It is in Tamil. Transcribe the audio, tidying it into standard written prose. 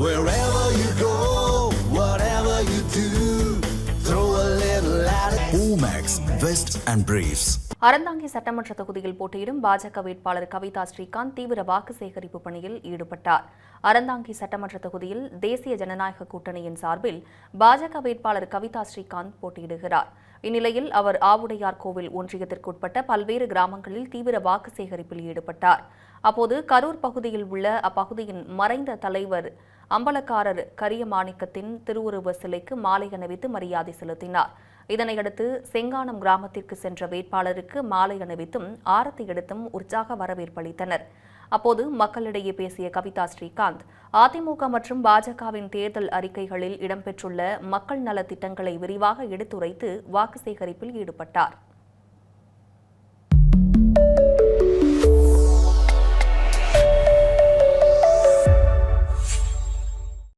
Wherever you go, whatever you do, throw a little at it. Omax, Vest and Briefs. Aranthangi சட்டமன்ற தொகுதியில் போட்டியிடும் பாஜக வேட்பாளர் கவிதா ஸ்ரீகாந்த் தீவிர வாக்கு சேகரிப்பு பணியில் ஈடுபட்டார். அறந்தாங்கி சட்டமன்ற தொகுதியில் தேசிய ஜனநாயக கூட்டணியின் சார்பில் பாஜக வேட்பாளர் கவிதா ஸ்ரீகாந்த் போட்டியிடுகிறார். இந்நிலையில் அவர் ஆவுடையார் கோவில் ஒன்றியத்திற்குட்பட்ட பல்வேறு கிராமங்களில் தீவிர வாக்கு சேகரிப்பில் ஈடுபட்டார். அப்போது கரூர் பகுதியில் உள்ள அப்பகுதியின் மறைந்த தலைவர் அம்பலக்காரர் கரியமாணிக்கத்தின் திருவுருவ சிலைக்கு மாலை அணிவித்து மரியாதை செலுத்தினார். இதனையடுத்து செங்கானம் கிராமத்திற்கு சென்ற வேட்பாளருக்கு மாலை அணிவித்தும் ஆரத்தி எடுத்தும் உற்சாக வரவேற்பளித்தனர். அப்போது மக்களிடையே பேசிய கவிதா ஸ்ரீகாந்த் அதிமுக மற்றும் பாஜகவின் தேர்தல் அறிக்கைகளில் இடம்பெற்றுள்ள மக்கள் நலத் திட்டங்களை விரிவாக எடுத்துரைத்து வாக்கு சேகரிப்பில் ஈடுபட்டார்.